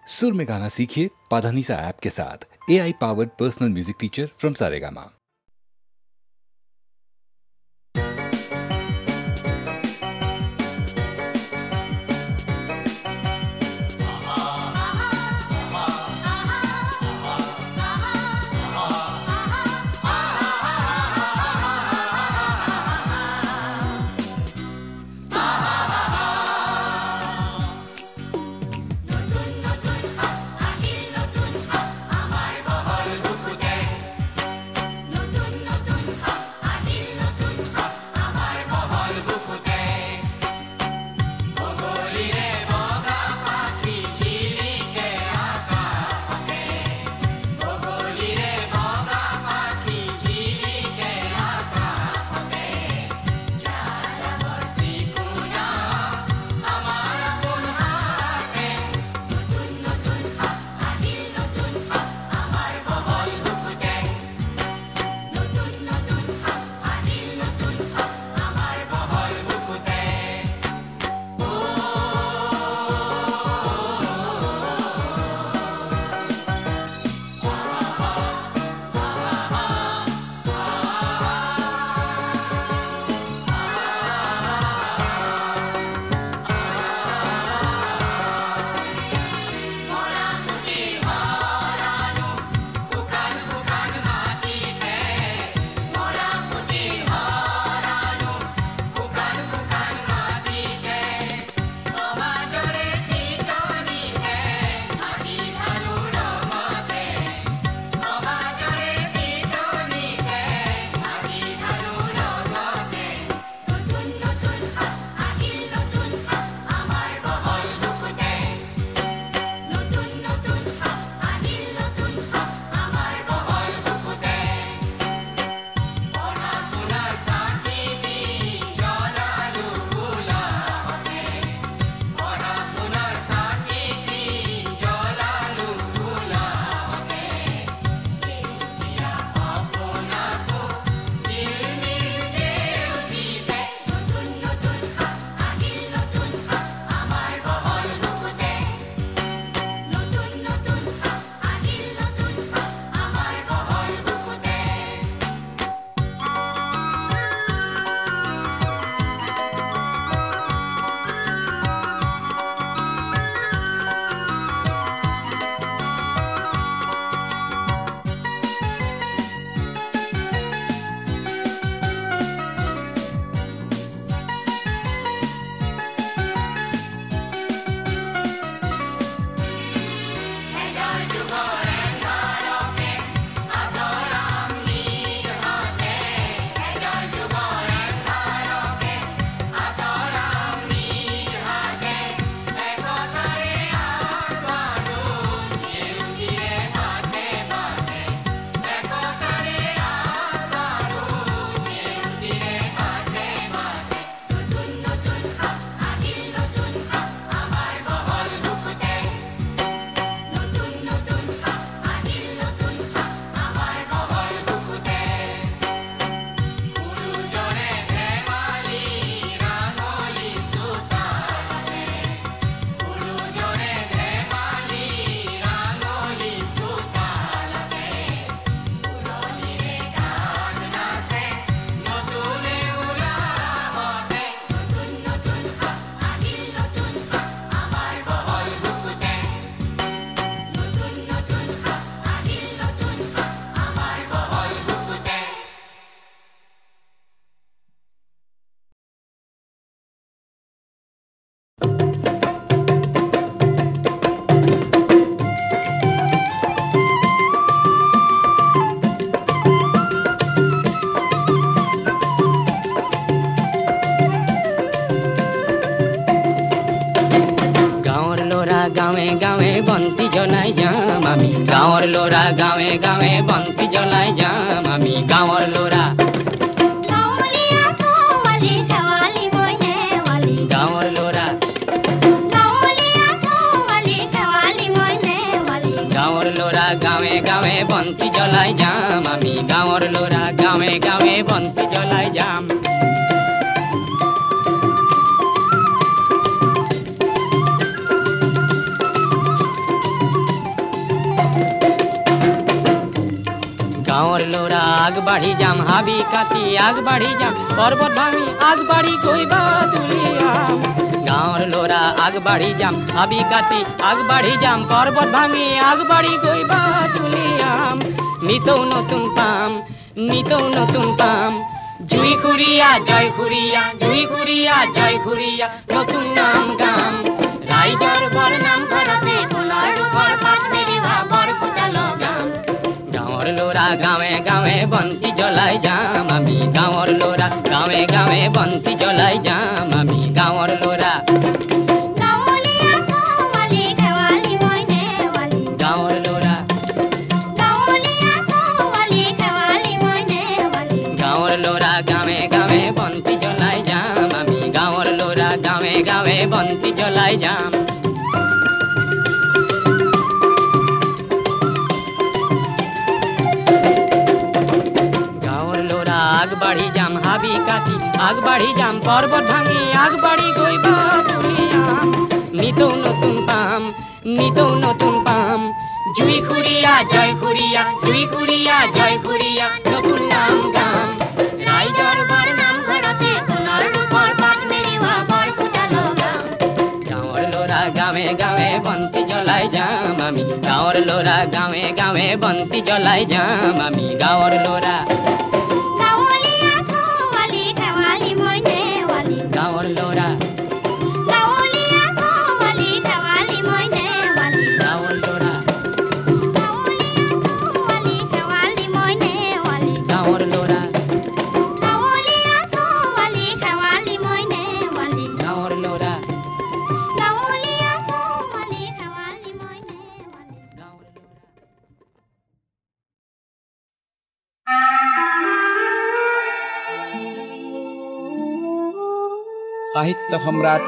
सुर में गाना सीखिए पाधानीसा ऐप के साथ। AI powered personal music teacher from Saregama. गावे गावे बंती जलाई जाम आमी गाँवर लोरा गावे गावे बंती जलाई जाम आमी गाँवर लोरा गाँवर लोरा गाँवर लोरा गावे गावे बंती जलाई जाम आमी गाँवर लोरा गावे गावे बंती जलाई जाम ল'ৰা আগবাঢ়ি যাম হাবি কাটি আগবাঢ়ি যাম পৰ্বত ভাঙি আগবাঢ়ি গৈবা তুলিয়াম গাঁৱৰ ল'ৰা আগবাঢ়ি যাম হাবি কাটি আগবাঢ়ি যাম পৰ্বত ভাঙি আগবাঢ়ি গৈবা তুলিয়াম নিতৌ নতুন পাম জুই খুৰীয়া জয় খুৰীয়া জুই খুৰীয়া জয় খুৰীয়া নতুন নাম গাম ৰাইজৰ বৰ নাম ঘৰতে ফুলৰ ৰূপৰ পাত মেৰিবা বৰ ফুটা লগাম গাঁৱৰ ল'ৰা গাঁৱে গাঁৱে বন্তি জ্বলাই যাম আমি গাঁৱৰ ল'ৰা গাঁৱে গাঁৱে বন্তি জ্বলাই যাম আমি গাঁৱৰ ল'ৰা গাঁৱে গাঁৱে বন্তি জ্বলাই যাম আমি গাঁৱৰ ল'ৰা গাঁৱে গাঁৱে বন্তি জ্বলাই যাম গাঁৱৰ ল'ৰা আগবাঢ়ি যাম হাবি কাটি আগবাঢ়ি যাম পৰ্বত ভাঙি আগবাঢ়ি গৈবা তুলিয়াম নিতৌ নতুন পাম জুই খুৰীয়া জয় খুৰীয়া জুই খুৰীয়া জয় খুৰীয়া নতুন নাম গাম ৰাইজৰ বৰ নাম ঘৰতে ফুলৰ ৰূপৰ পাত মেৰিবা বৰ ফুটা লগাম গাঁৱৰ ল'ৰা গাঁৱে গাঁৱে বন্তি জ্বলাই যাম আমি গাঁৱৰ ল'ৰা গাঁৱে গাঁৱে বন্তি জ্বলাই যাম আমি গাঁৱৰ ল'ৰা গাঁৱৰ ল'ৰা সাহিত্য সম্ৰাট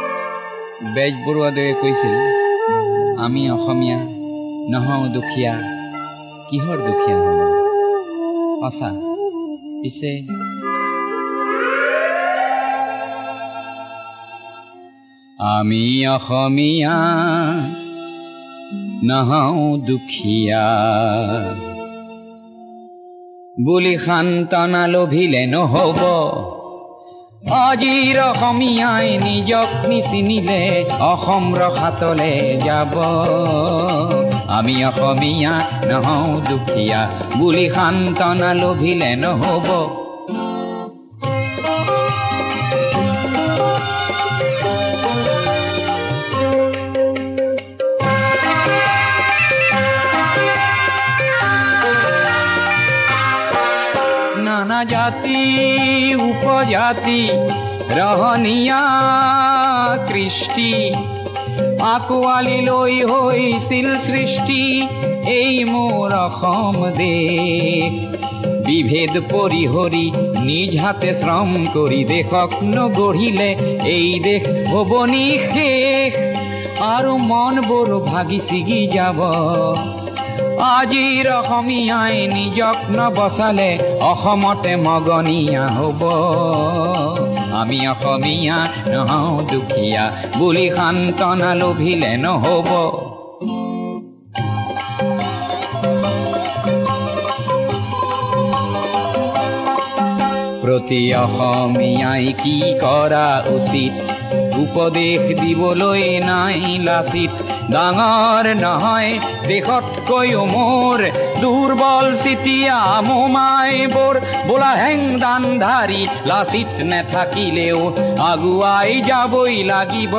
বেজবৰুৱাদেৱে কৈছিল আমি অসমীয়া নহওঁ দুখীয়া কিহৰ দুখীয়া হওঁ সঁচা পিছে আমি অসমীয়া নহওঁ দুখীয়া বুলি সান্তনা লভিলে নহ'ব আজিৰ অসমীয়াই নিজক নিচিনিলে অসম ৰখাতলে যাব আমি অসমীয়া নহওঁ দুখীয়া বুলি সান্তনা লভিলে নহ'ব নানা জাতি উপজাতি ৰহনীয়া কৃষ্টি আঁকোৱালি লৈ হৈছিল সৃষ্টি এই মোৰ অসম দেশ বিভেদ পৰিহৰি নিজ হাতে শ্ৰম কৰি দেশক নগঢ়িলে এই দেশ হ'ব নিশেষ আৰু মনবোৰ ভাগি ছিগি যাব আজিৰ অসমীয়াই নিজক নবচালে অসমতে মগনীয়া হ'ব আমি অসমীয়া নহওঁ দুখীয়া বুলি সান্তনা লভিলে নহ'ব প্ৰতি অসমীয়াই কি কৰা উচিত উপদেশ দিবলৈ নাই লাচিত ডাঙৰ নহয় দেশতকৈও মোৰ দুৰ্বল চিতিয়া মোমাইবোৰ বোলা হেংদান ধাৰি লাচিত নেথাকিলেও আগুৱাই যাবই লাগিব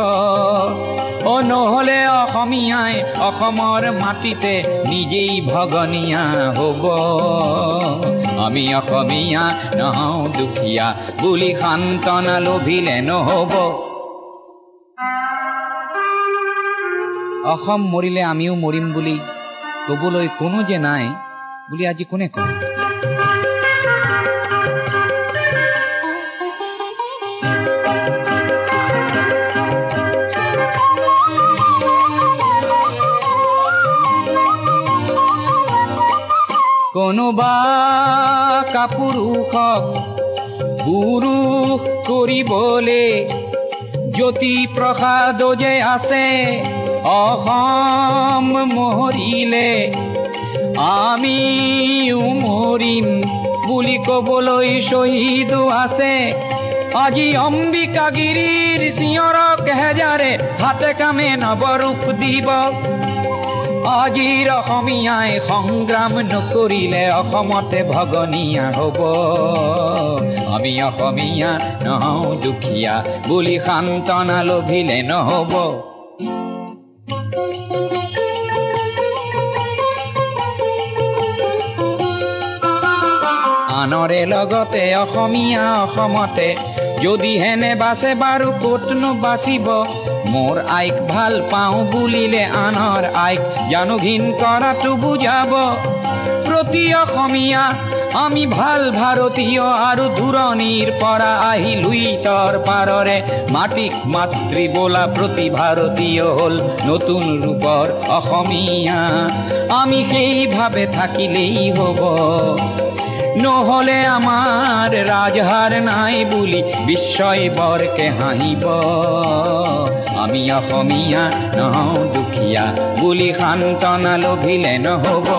নহ'লে অসমীয়াই অসমৰ মাটিতে নিজেই ভগনীয়া হ'ব আমি অসমীয়া নহওঁ দুখীয়া বুলি সান্তনা লভিলে নহ'ব অসম মৰিলে আমিও মৰিম বুলি ক'বলৈ কোনো যে নাই বুলি আজি কোনে কয় কোনোবা কাপুৰুষক পুৰুষ কৰিবলৈ জ্যোতি প্ৰসাদ যে আছে অসম মৰিলে আমিও মৰিম বুলি কবলৈ শ্বহীদো আছে। আজি অম্বিকাগিৰিৰ চিঞৰক হেজাৰে হাতে কামে নৱৰূপ দিব। আজিৰ অসমীয়াই সংগ্ৰাম নকৰিলে অসমতে ভগনীয়া হ'ব। আমি অসমীয়া নহওঁ দুখীয়া বুলি সান্তনা লভিলে নহ'ব। আনৰে লগতে অসমীয়া অসমতে যদি হেনে বাছে বাৰু ক'তনো বাচিব। মোৰ আইক ভাল পাওঁ বুলিলে আনৰ আইক জানো ঘিণ কৰাটো বুজাব। প্ৰতি অসমীয়া আমি ভাল ভাৰতীয় আৰু দূৰণিৰ পৰা আহি লুইতৰ পাৰৰে মাটিক মাতৃ বোলা প্ৰতি ভাৰতীয় হ'ল নতুন ৰূপৰ অসমীয়া। আমি সেইভাৱে থাকিলেই হ'ব, নহ'লে আমাৰ ৰাজহাৰ নাই বুলি বিশ্বই বৰকে হাঁহিব। আমি অসমীয়া নহওঁ দুখীয়া বুলি সান্তনা লভিলে নহ'ব।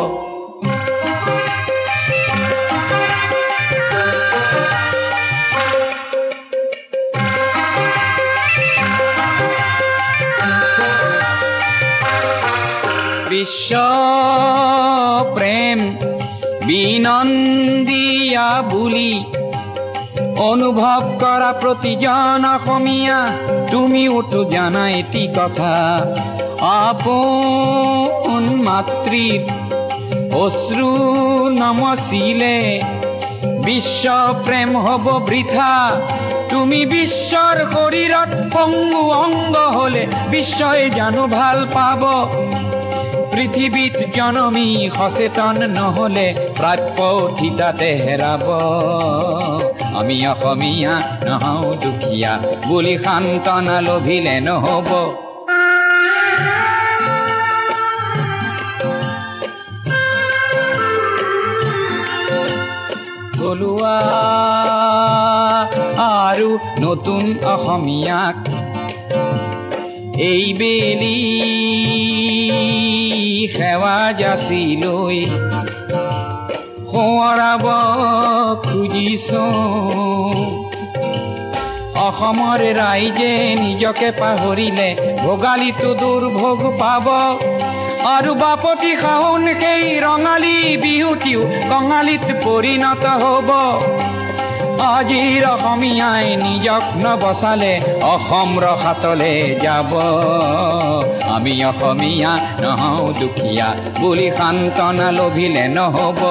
বিশ্ব প্ৰেম বিনন্দিয়া বুলি অনুভৱ কৰা প্ৰতিজন অসমীয়া তুমিওতো জানা এটি কথা। আপোন মাতৃৰ অশ্ৰু নমচিলে বিশ্ব প্ৰেম হ'ব বৃথা। তুমি বিশ্বৰ শৰীৰত পংগু অংগ হ'লে বিশ্বই জানো ভাল পাব। পৃথিৱীত জনমী সচেতন নহ'লে প্ৰাপ্য থিতাতে হেৰাব। আমি অসমীয়া নহওঁ দুখীয়া বুলি সান্তনা লভিলে নহ'ব। থলুৱা আৰু নতুন অসমীয়াক এইবেলি সেৱা যাচি লৈ সোঁৱৰাব খুজিছোঁ। অসমৰ ৰাইজে নিজকে পাহৰিলে ভোগালীটো দুৰ্ভোগ পাব। আৰু বাপতি শাওণ সেই ৰঙালী বিহুটিও কঙালীত পৰিণত হ'ব। আজিৰ অসমীয়াই নিজক নবচালে অসম ৰসাতলে যাব। আমি অসমীয়া নহওঁ দুখীয়া বুলি সান্তনা লভিলে নহ'ব।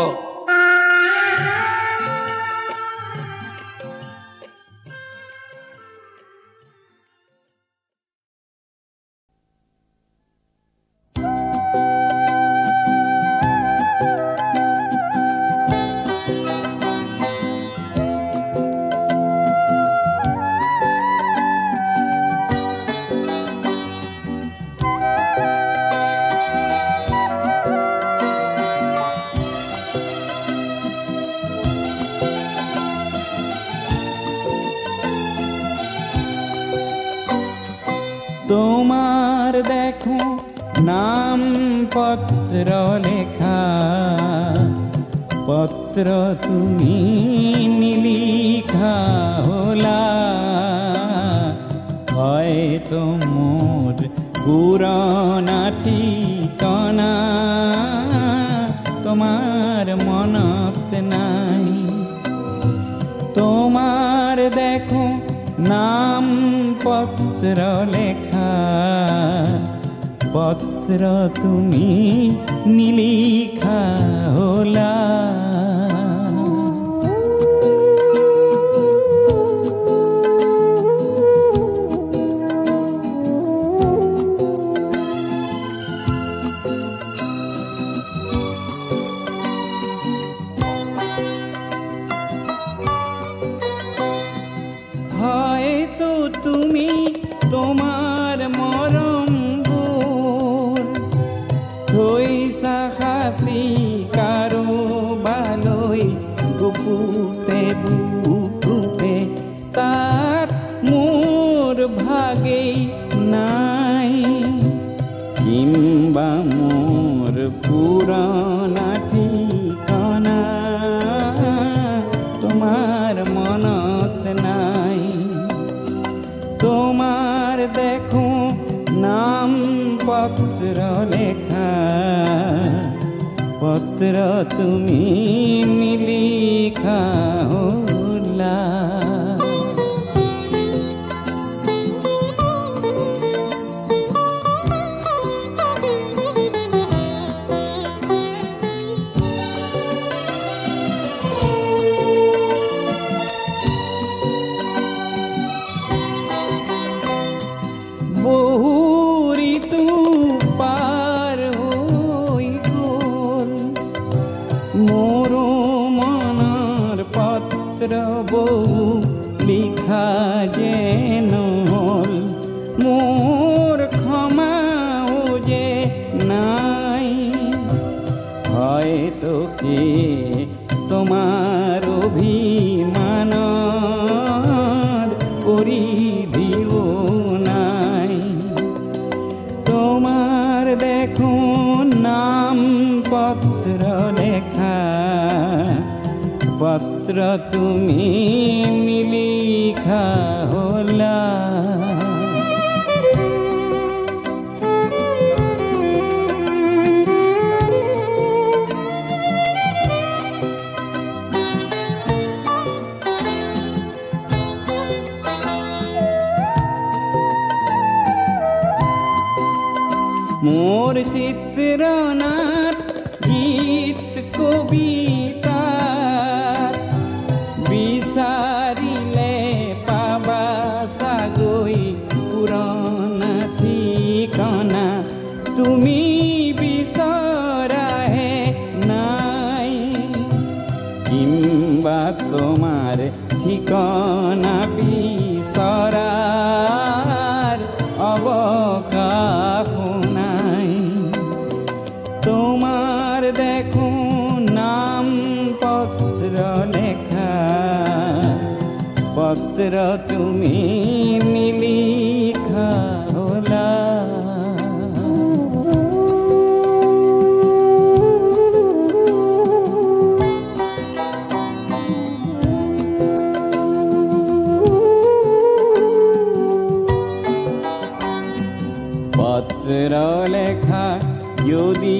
তোমার দেখো নাম পত্র লেখা, পত্র তুমি নিলিখা হলা। হয়তো মোর পুরনা ঠিকানা তোমার মনত নাই। তোমার দেখো নাম পত্র লেখা, পত্র তুমি নিলিখা হলা। হয়তো তুমি তোমার মরম গুণ থৈছা সাঁচি কাৰো বালৈ গুপুতে বুকুতে, তাত মোৰ ভাগেই নাই। মোর পুরানা ঠিকানা তোমার মনত নাই। তোমার দেখো নাম পত্র লেখা, পত্র তুমি লিখা হলা। বহু ঋতু পার হই গল, মোর মনের পত্র বহু লিখা যেন হল। মোর ক্ষমাও যে নাই, হয়তো কে তোমার অভিমান পরিধিও নাই। তোমার দেখো নাম পত্র লেখা, পত্র তুমি লিখা হলা। মোর চিত্রনাট গীত কবিতা বিচারিলে পাবা সাগৈ পুরানা ঠিকানা। তুমি বিচৰাহে নাই, কিংবা তোমাৰ ঠিকানা বিচৰাৰ অবকাশ নাই। তোমার দেখো নাম পত্র লেখা, পত্র তুমি লিখা হলা। পত্র লেখা যদি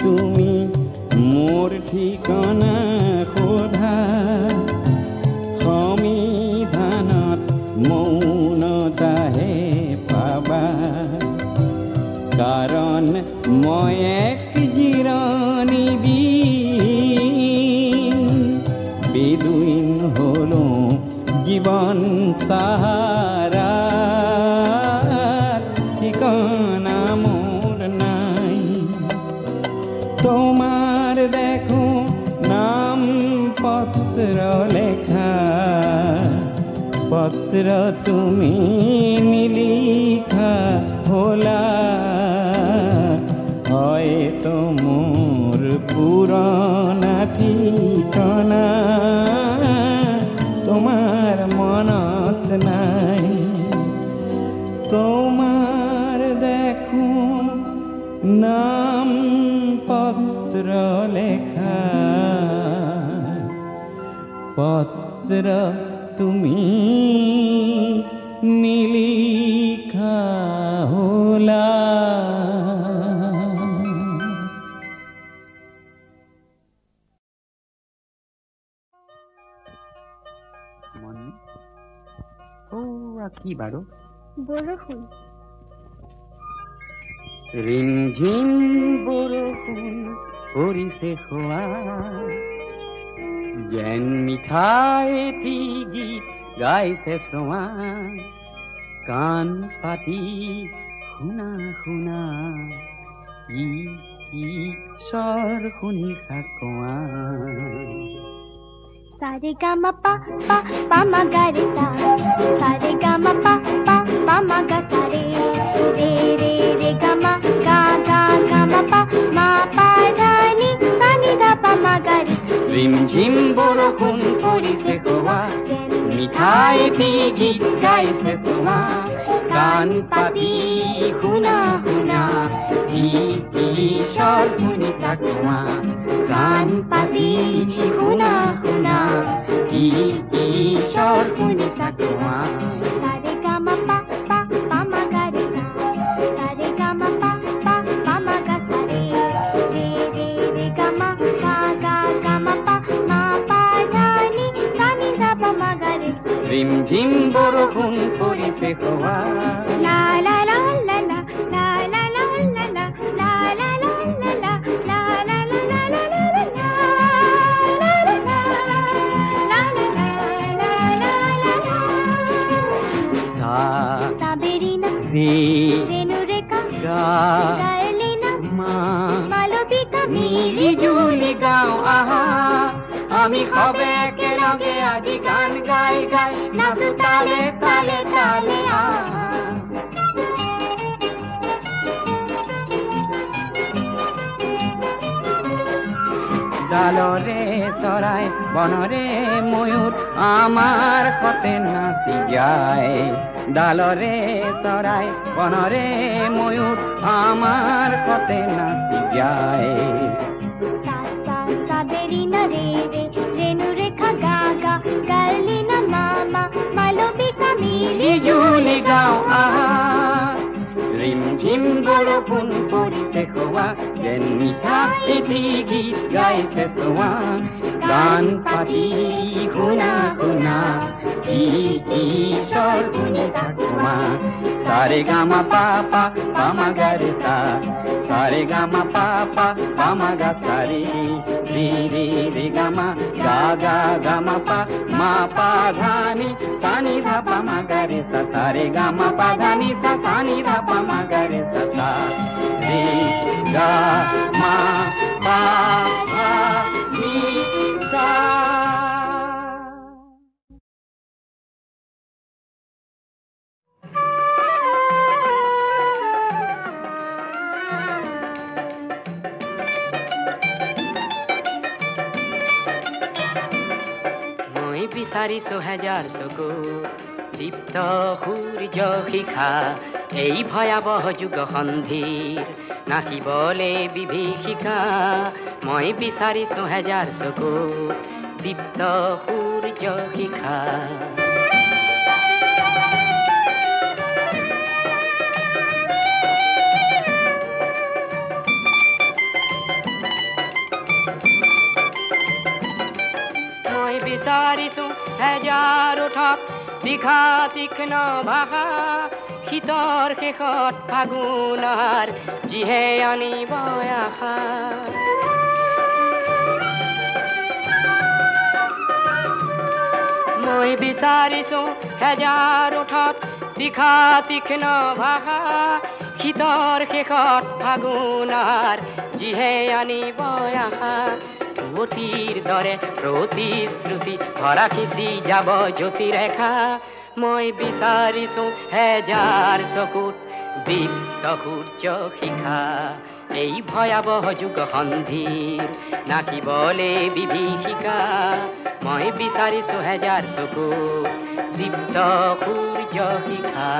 তুমি মোর ঠিকানা সোধা, সংবিধানত মৌনতাহে পাবা। কাৰণ মই এক জিৰণি দিন বেদুইন হলো জীবন সাহারা, ঠিকানা মোর নাই। তোমার দেখো নাম পত্র লেখা, পত্র তুমি লিখা হলা। হয়তো মোর পুরানা ঠিকানা তোমার মনত নাই। তোমার দেখো নাম পত্র লেখা, পত্র তুমি লিখা হলা। কি বাৰু? বৰষুণ। ৰিমঝিম বৰষুণ পৰিছে খোৱা, যেন মিঠাই গীত গাইছে চোৱা। কাণ পাতি শুনা শুনা, কি স্বৰ শুনিছা কোৱা। সারে গামা পা পা পা মা গা রে সা, সারে গামা পা পা পা মা গা সা রে, রে রে রে গামা গা গা গামা পা মা পা ধা নি সা নি ধা পা মা গা রে। রিমঝিম বৰষুণ পৰিছে কোৱা, মিঠাই গীত গাইছে চোৱা। কাণ পাতি শুনা শুনা কি ঈশ্বৰ শুনিছা কোৱা কাণ পাতি শুনা শুনা কি ঈশ্বৰ শুনিছা কোৱা सारे गामा पा पा पा मा गा रे सा सारे गामा पा पा पा मा गा सा रे रे रे रे गामा गा गा गामा पा मा पा धा नी सा नी धा पा मा गा रे सा ৰিম ঝিম বৰষুণ পৰিছে হোৱা ला ला ला ला ला ला ला ला ला ला ला ला ला ला ला ला ला ला ला সা साबेरीना রে रेणु रेखा গা गायलीना মা मालविका মিলি জুলি গাওঁ আহা আমি সবে একেলগে আজি গান গাই গাই নাচো তালে তালে তালে আহা ডালরে চৰাই বনৰে ময়ূৰ আমাৰ সতে নাচি যায় ডালৰে চৰাই বনৰে ময়ূৰ আমাৰ সতে নাচি যায় सा सा साबेरीना रे रे रेणु रेखा गा गा गायलीना मामा मालविका मिली জুলি গাওঁ আহা ৰিম ঝিম বৰষুণ পৰিছে হোৱা যেন মিঠা এটি গীত গাইছে চোৱা গান পাতি শুনা শুনা কি ঈশ্বৰ শুনিছা কোৱা সাৰে গামা পাপা পামা গা ৰে সা সাৰে গামা পাপা পামা গা সা ৰে রে রে রে গামা গা গা গামা পা মা পা ধা নি সা নি ধা পা মা গা রে সা সারে গামা পা ধা নি সা সা নি ধা পা মা গা রে সা সা রে গা মা পা ধা নি সা বিচাৰিছো হেজাৰ চকু দীপ্ত সূৰ্য শিখা এই ভয়াৱহ যুগ সন্ধিৰ নাচিবলে বিভীষিকা মই বিচাৰিছো হেজাৰ চকু দীপ্ত সূৰ্য শিখা বিচাৰিছো হেজাৰ উঠক দীঘা তীক্ষ্ণ ভাষা শীতৰ শেষত ফাগুনৰ যিহে আনিব আশা মই বিচাৰিছো হেজাৰ উঠক দীঘা তীক্ষ্ণ ভাষা শীতৰ শেষত ফাগুনৰ যিহে আনিব আশা অতীৰ দৰে প্ৰতিশ্ৰুতি ভৰা খিচি যাব জ্যোতিৰেখা মই বিচাৰিছো হেজাৰ চকুত দীপ্ত সূৰ্য শিখা এই ভয়াৱহ যুগ সন্ধিৰ নাচিবলে বিভীষিকা মই বিচাৰিছো হেজাৰ চকুত দীপ্ত সূৰ্য শিখা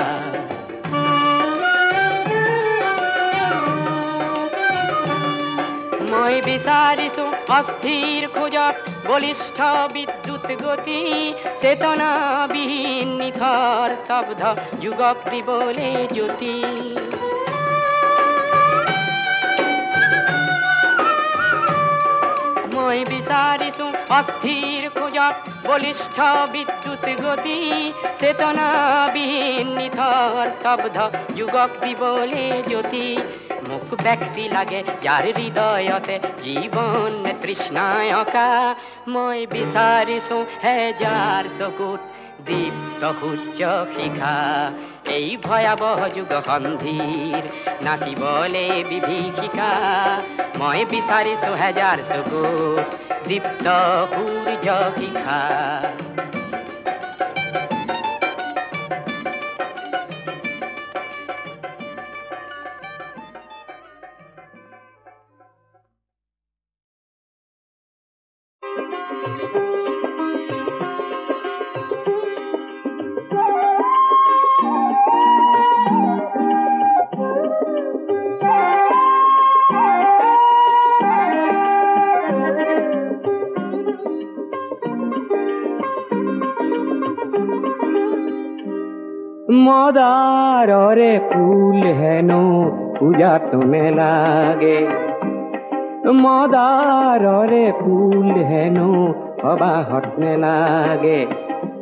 মই বিচাৰিছো অস্থিৰ খোজত বলিষ্ঠ বিদ্যুৎ গতি চেতনাবিহীন নিথৰ শব্দ যুগক দিবলে জ্যোতি মই বিচাৰিছো অস্থিৰ খোজত বলিষ্ঠ বিদ্যুৎ গতি চেতনাবিহীন নিথৰ শব্দ যুগক দিবলে জ্যোতি মোক ব্যক্তি লাগে যাৰ হৃদয়তে জীৱন তৃষ্ণায়কা মই বিচাৰিছো হেজাৰ চকুত দীপ্ত সূৰ্য শিখা এই ভয়াৱহ যুগ সন্ধিৰ নাচিবলে বিভীষিকা মই বিচাৰিছো হেজাৰ চকুত দীপ্ত সূৰ্য শিখা মদাৰৰে ফুল হেনো পূজাত নেলাগে মদাৰৰে ফুল হেনো সবাহত নেলাগে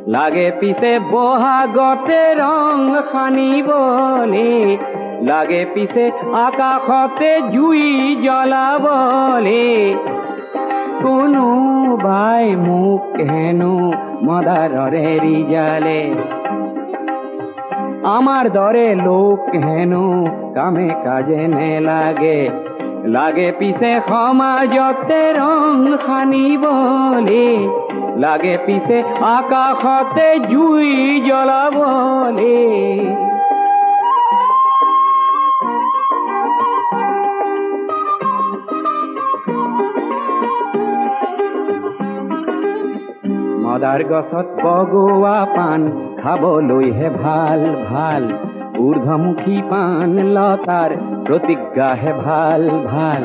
লাগে পিছে বহাগতে ৰং সানিবলে লাগে পিছে আকাশতে জুই জ্বলাবলে কোনোবাই মোক হেনো মদাৰৰে ৰিজালে আমার দরে লোক হেনো কামে কাজে নেলাগে লাগে পিছে সমাজতে রং সানিবলে লাগে পিছে আকাশতে জুই জ্বলাবলে মদার গছত বগোৱা পান খাবলৈহে ভাল ভাল ঊৰ্ধ্বমুখী পান লতাৰ প্ৰতিজ্ঞাহে ভাল ভাল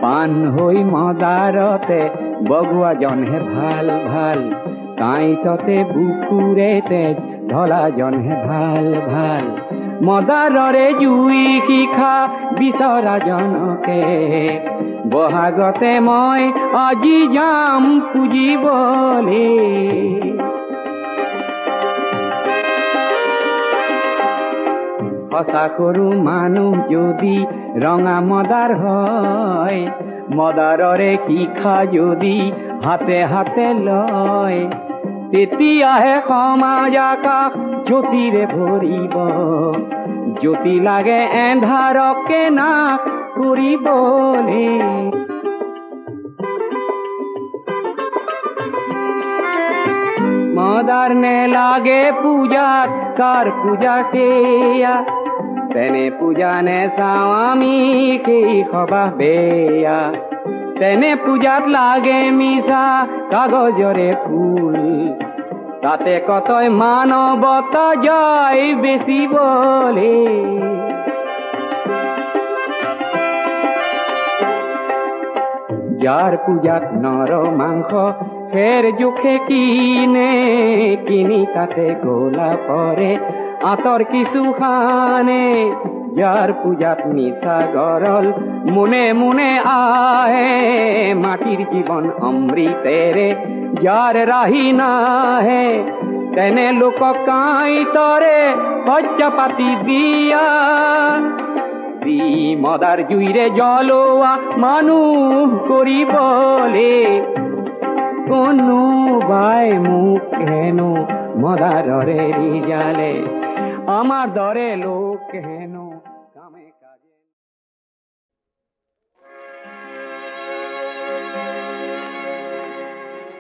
পান হৈ মদাৰতে বগোৱাজনহে ভাল ভাল কাঁইটতে বুকুৰে তেজ ঢলাজনহে ভাল ভাল মদাৰৰে জুই শিখা বিচৰাজনকে বহাগতে মই আজি যাম পুজিবলে সঁচা কৰো মানুহ যদি ৰঙা মদাৰ হয় মদাৰৰে শিখা যদি হাতে হাতে লয় তেতিয়াহে সমাজ আকাশ জ্যোতিৰে ভৰিব জ্যোতি লাগে এন্ধাৰকে নাশ কৰিবলে মদার নে লাগে পূজাত কার পূজা সেয়া তেনে পূজা নে চাওঁ আমি সেই সবাহ বেয়া তেনে পূজাত লাগে মিছা কাগজৰে ফুল তাতে কতই মানৱতা যায় বেচিবলে যাৰ পূজাত নৰ মাংস ফের জোখে কিনে কিনি তাতে গোলা পরে আতর কিছু খানে যার পূজাত নিশা গরল মনে মনে আহে মাটির জীবন অমৃতেরে যার রাহি নাহে তেনে লোক কাঁইতরে শয্যা পাতি দিয়া দি মদার জুইরে জ্বলোৱা মানুহ কৰিবলে কোনোবাই মোক হেনো মদাৰৰে ৰিজালে আমাৰ দৰে লোক হেনো কামে কাজে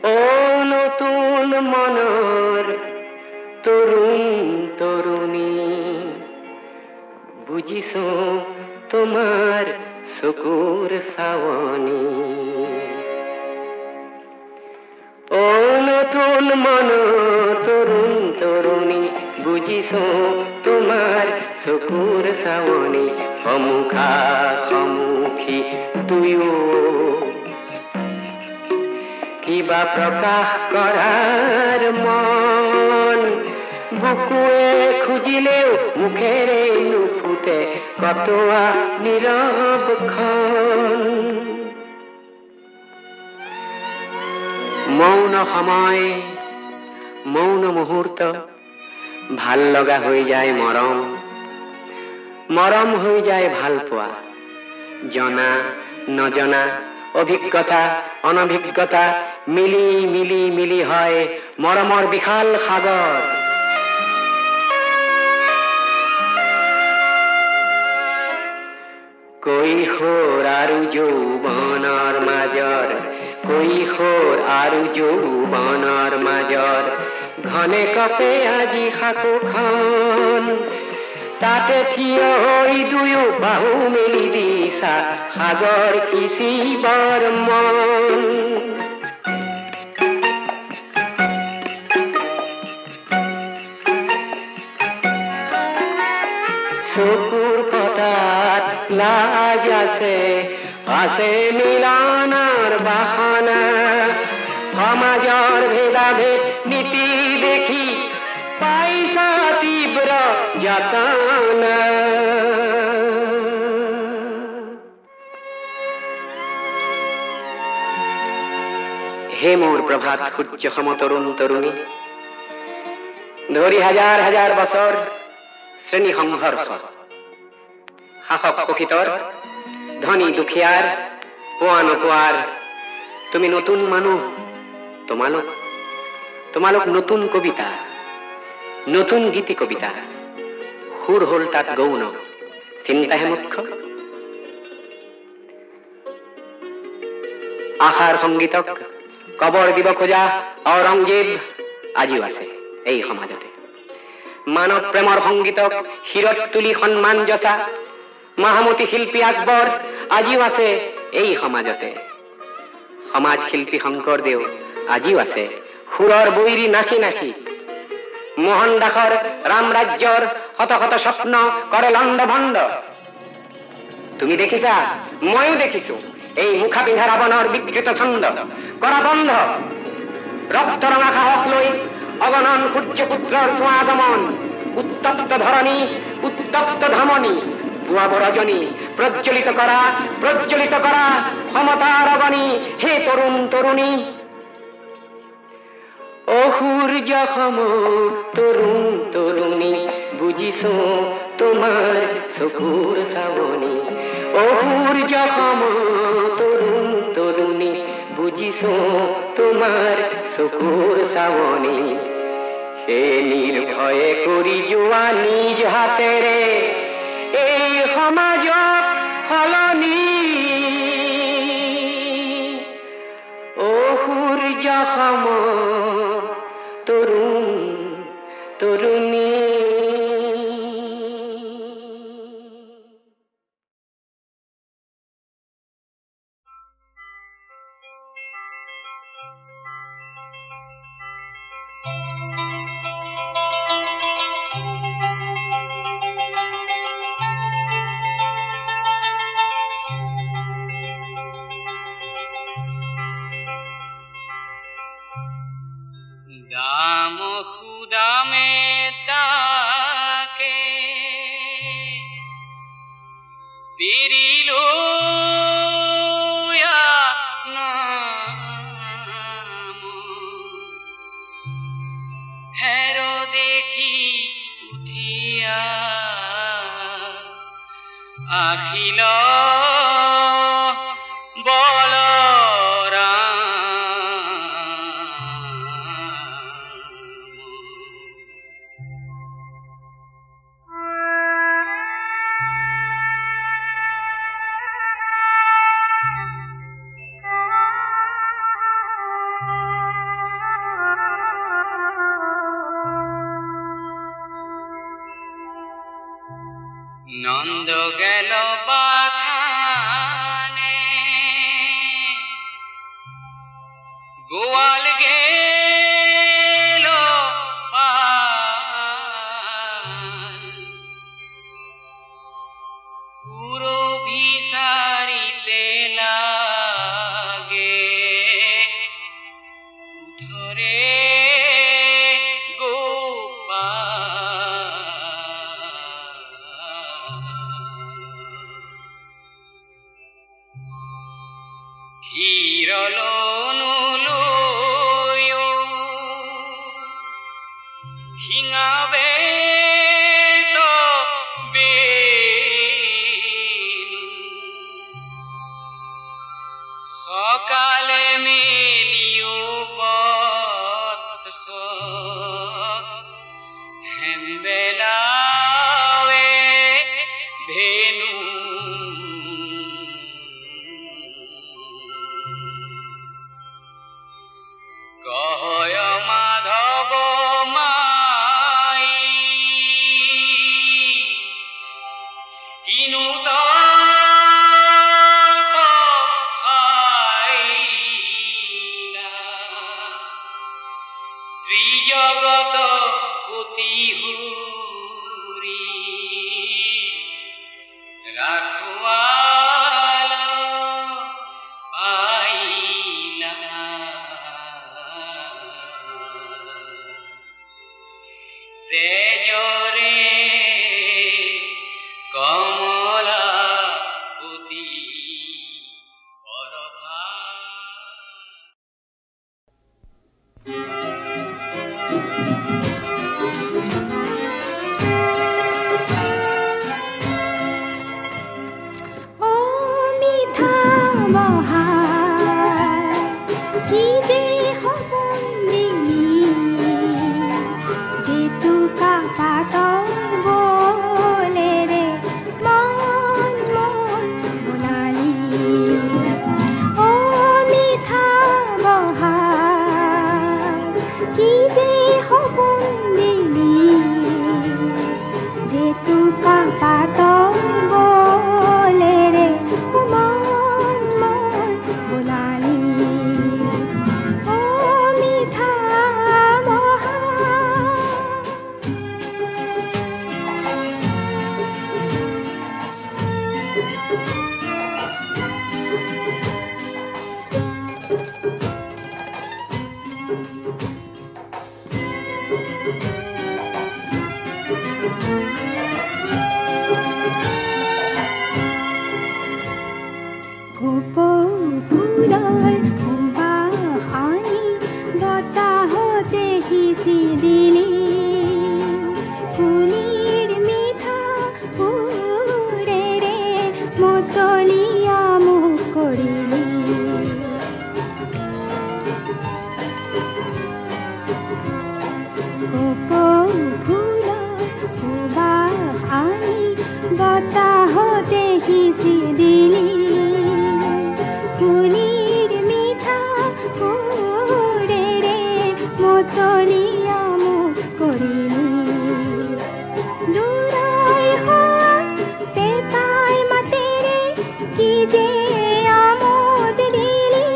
ও নতুন মনৰ তৰুণ তৰুণী বুজিছো তোমাৰ চকুৰ চাৱনী ও নতুন মনৰ তৰুণ তৰুণী বুজিছো তোমাৰ চকুৰ চাৱনী সমুখা সমুখী দুয়ো কিবা প্ৰকাশ কৰাৰ মন বুকুৱে খুজিলেও মুখেৰে নুফুটে কটোৱা নীৰৱখন মৌন সময় মৌন মুহূৰ্ত ভাল লগা হৈ যায় মৰম মৰম হৈ যায় ভাল পোৱা জনা নজনা অভিজ্ঞতা অনভিজ্ঞতা মিলি মিলি মিলি হয় মৰমৰ বিশাল সাগৰ কৈশোৰ আৰু যৌৱনৰ মাজৰ কৈশোৰ আৰু যৌৱনৰ মাজৰ ঘনে কপে আজি সাকোখন তাতে থিয় হৈ দুয়ো বাহু মেলি দিছা সাগৰ সিঁচিবৰ মন চকুৰ পতাত লাজ আছে আছে মিলনৰ বাসনা সমাজৰ ভেদাভেদ নীতি দেখি পাইছা তীব্ৰ যাতনা হে মোৰ প্ৰভাত সূৰ্য সম তৰুণ তৰুণী ধৰি হাজাৰ হাজাৰ বছৰ শ্ৰেণী সংঘৰ্ষ শাসক শোষিতৰ ধনী দুখীয়াৰ পোৱা নোপোৱাৰ তুমি নতুন মানুহ তোমালোক নতুন কবিতা নতুন গীতি কবিতা সুৰ হল তাত গৌণ চিন্তাহে মুখ্য আশাৰ সংগীতক কবৰ দিব খোজা ঔৰংজেব আজিও আছে এই সমাজতে মানৱ প্ৰেমৰ সংগীতক শিৰত তুলি সন্মান যচা মহামতী শিল্পী আকবৰ আজিও আছে এই সমাজতে সমাজ শিল্পী শংকৰদেৱ আজিও আছে সুৰৰ বৈৰী নাচি নাচি মোহন দাসৰ ৰাম ৰাজ্যৰ শত শত স্বপ্ন কৰে লণ্ড ভণ্ড তুমি দেখিছা ময়ো দেখিছো এই মুখা পিন্ধা ৰাৱণৰ বিকৃত ছন্দ কৰা বন্ধ ৰক্ত ৰঙা সাহস লৈ অগণন সূৰ্যপুত্ৰৰ ছোৱা আগমন উত্তপ্ত ধৰণী উত্তপ্ত ধামনি পুৱা ৰজনী প্ৰজ্বলিত কৰা সমতাৰ অগণী হে তৰুণ তৰুণী অ সূৰ্য সম তৰুণ তৰুণী বুজিছো তোমাৰ চকুৰ চাৱনি অ সূৰ্য সম তৰুণ তৰুণী বুজিছো তোমাৰ চকুৰ চাৱনি হে নিৰ্ভয়ে কৰি যোৱা নিজ হাতেৰে এই সমাজক সলনি অ সূৰ্য সম তৰুণ তৰুণী দাম খুদামে তাকে দিরিল নাম হেরো দেখি উঠিয়া আহিল নন্দ গেল বাথানে গোয়াল গেল পুরো ভিসারিতে লাগে ধরে সকালে মেলিও পথ হেমবেলাৱে ভেনু কহয় মাধব মাই কিনু ত্ৰিজগত অতি হুৰি ৰাখওয়াল পাইলা ফুলৰ সুবাস আনি বতাহতে সিঁচি দিলি কুলিৰ মিঠা সুৰেৰে মতলীয়া মোক কৰিলি বতাহতে সিঁচি দিলি কুলিৰ মিঠা সুৰেৰে মতলীয়া মোক কৰিলি দূৰৰ হোৱা পেপাৰ মাতেৰে কি যে আমোদ দিলি